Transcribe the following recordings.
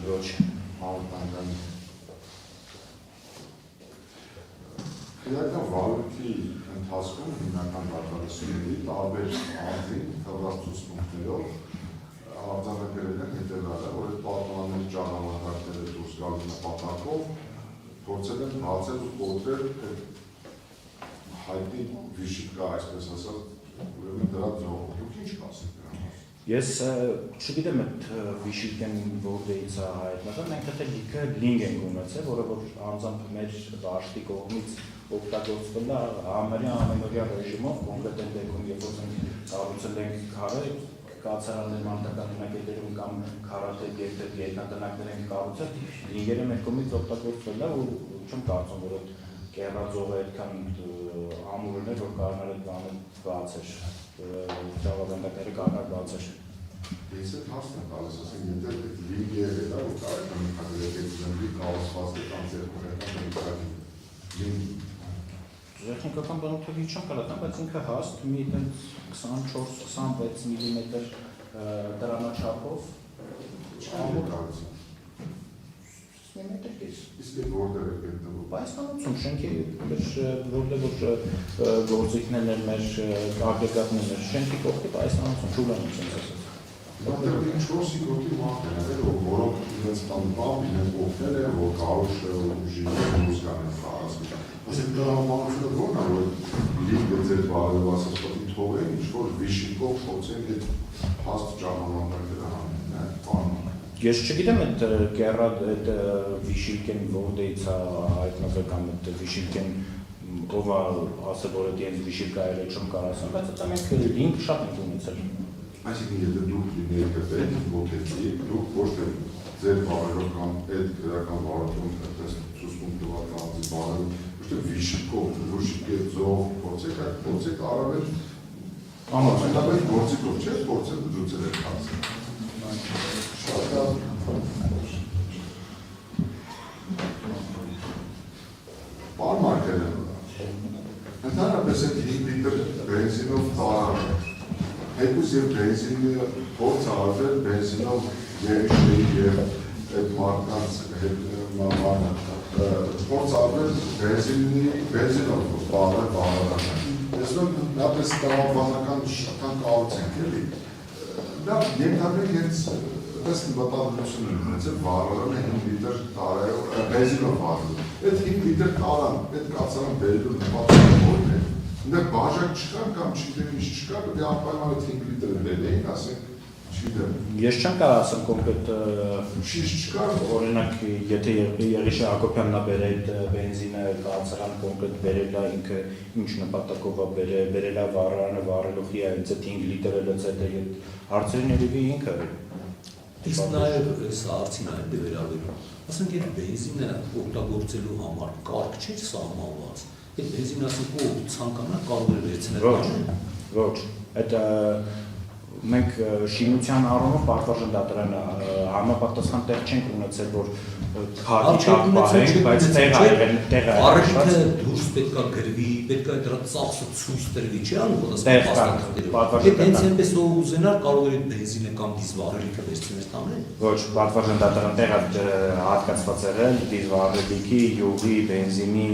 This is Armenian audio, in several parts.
Ոչ, անվտանգային։ Իրական վարույթի ընթացքում հիմնական վարկանիշների տարբեր անձին թվված ցուցմունքներով արձանագրել են հետևյալը, որ այդ պատմանների ճանապարհները դուրս գալու նպատակով փորձել են բացել ու կոտրել հայտնի վիշիկա, այսպես ասած, ուրեմն դրա ձողով։ Դուք ինչ կասեք դրա մասին։ Ես չգիտեմ այդ վիշիկեն որտեղից է հայտնվել, մենք դա լիքը լինք ենք ունեցել, որը որ անձամբ մեր դաշտի կողմից օգտագործվել է համարյա ամենօրյա ռեժիմով, կոնկրետ այն դեպքում, երբ որ մենք կառուցել ենք քարը, կացարաններ մարտական տնակետերում կամ քարաթեթ երկնատնակներ ենք կառուցել, լինքերը մեր կողմից օգտագործվել է ու չեմ կարծում, որ այդ կեռաձողը այդքան ամուր էր, որ կարողանար այդ բանը բացել, ճավագանդակները կարողանար բացել։ Ես այդ հարցն եմ տալիս, ասենք, եթե լինք եղել է, որ կարելի է հաջողեցնել կառուցված կամ ձեռքբերական Տեխնիկական բնութագիր չեմ կարողանում, բայց ինքը հաստ մի 24-26 մմ դրամաչափով Իսկ որտեղ է գտնվում։ Հայաստանում շենքի որտեղ որ գործիքներն են մեր ագրեգատներն են շենքի կողքին Հայաստանում շուլանում են ասած։ Որտեղ ինչ-որ սիկոտի մարդն են, որոնք իրենց տանպամբ իրենց օգնել են, որ կարոշը ուժի դուրս գանեն խաղացում։ Ասենք դրամաբանությունը ո՞րն է, որ լինքը ձեր բարելով ասած պատի թողեն, ինչ-որ վիշիկով փորձեն այդ հաստ ճանապարհները հանեն, Ես չգիտեմ այդ վիշիկեն որտեղից է հայտնվել կամ այդ վիշիկեն ով է ասել, որ այդ իրենց վիշիկա է, չեմ կարող ասեմ, բայց դա մենք լինք շատ ենք ունեցել։ Այսինքն եթե դուք ներկայացեք ոգեցի, դուք ոչ թե ձեր բարելով կամ այդ քրական վարորդում այդպես ցուցում տված անձի բարելով, ոչ թե վիշիկով, վիշիկե ձող փորձեք, այդ փորձեք առավել ամենաբար գործիքով չէ, փորձեք լուծել եք հարցը։ Շատ բան մարկերը։ Ընդհանրապես այդ 5 լիտր բենզինով տարան Հետուս և բենզինը փորձ արվել բենզինով երիշների և այդ մարդկանց փորձ արվել բենզինով բարարական։ Ես որ նապես տրամաբանական շատան կառուցենք էլի։ Դա ենթադրենք հենց պես մտադրություն ունեցել վարարանը 5 լիտր տարայով բենզինով վարել։ Այդ 5 լիտր տարան, այդ կացարան բերելու նպատակը որն է։ Նա բաժակ չկար կամ չգիտեմ ինչ չկար, դե անպայման 5 լիտր բերեին, ասենք, չգիտեմ։ Ես չեմ կարող ասեմ կոնկրետ Շիշ չկար, օրինակ, եթե Եղիշե Հակոբյանն է բերել բենզինը կացարան կոնկրետ բերել է ինքը ինչ նպատակով է բերել է վարարանը վարելուխի է ինձ այդ 5 լիտրը լծել է հարցերին երևի ինքը։ Իսկ նաև այս հարցին այն է վերաբերում։ Ասենք այդ բենզինը օգտագործելու համար կարգ չէր սահմանված։ Այդ բենզինը ասենք ով ցանկանա կարող է վերցնել։ Ոչ, այդ մենք շինության առումով պարտադիր դատարանը համապատասխան տեղ չենք ունեցել, որ քարտի տակ պահենք, բայց տեղ է եղել։ Առևիքը դուրս պետք է գրվի, պետք է դրա ծախսը ցույց տրվի, չի անում, որ ասենք պատվարժան հենց այնպես ով ուզենար կարող է այդ բենզինը կամ դիզվառելիքը վերցնել տանել։ Ոչ, պատվարժան դատարան տեղ է հատկացված եղել դիզվառելիքի, յուղի, բենզինի,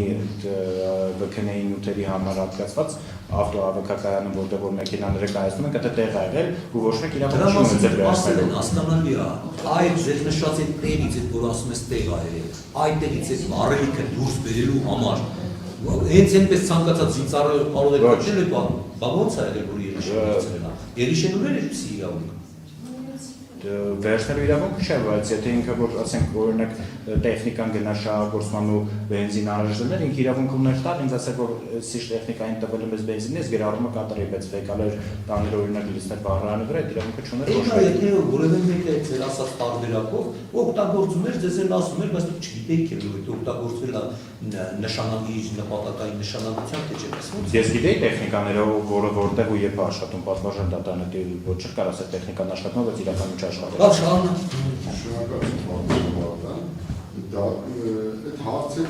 ՎՔՆ-ի նյութերի համար հատկացված ավտոավակակայանում, որտեղ որ մեքենաները կայացնում են, դա տեղ է եղել ու ոչ մեկ իրավունք չի ունեցել վերցնելու։ Հասկանալի է, այդ ձեր նշած այդ տեղից, այդ որ ասում ես տեղ է եղել, այդ տեղից այդ առևիքը դուրս բերելու համար հենց այնպես ցանկացած զինծառը կարող է կոչել այդ բանը, բա ո՞նց է եղել, որ Եղիշեն ուներ էսի իրավունք։ Վերցնելու իրավունք չէ, բայց եթե ինքը որ ասենք օրինակ տեխնիկան գնա շահագործման ու բենզին առժներ, ինքը իրավունք ուներ տալ, ինձ ասել որ սիշ տեխնիկային տվել եմ ես բենզինն ես գրառումը կատարի, բայց ֆեկալեր տաներ օրինակ լիստներ բառարանի վրա, այդ իրավունքը չուներ ոչ մեկ։ Եթե որևէ մեկը ձեր ասած տարբերակով օգտագործում էր, ձեզ էլ ասում էր, բայց դուք չգիտեիք որ այդ օգտագործվել է նշանագի նպատակային նշանակությամբ թե չէ։ Ես գիտեի տեխնիկաները որը որտեղ ու երբ աշխատում պատվարժան դատարանը ոչ չկար ասել տեխնիկան աշխատում, բայց իրականում չաշխատել։ Շնորհակալ եմ։ Շնորհակալություն, դա այդ հարցը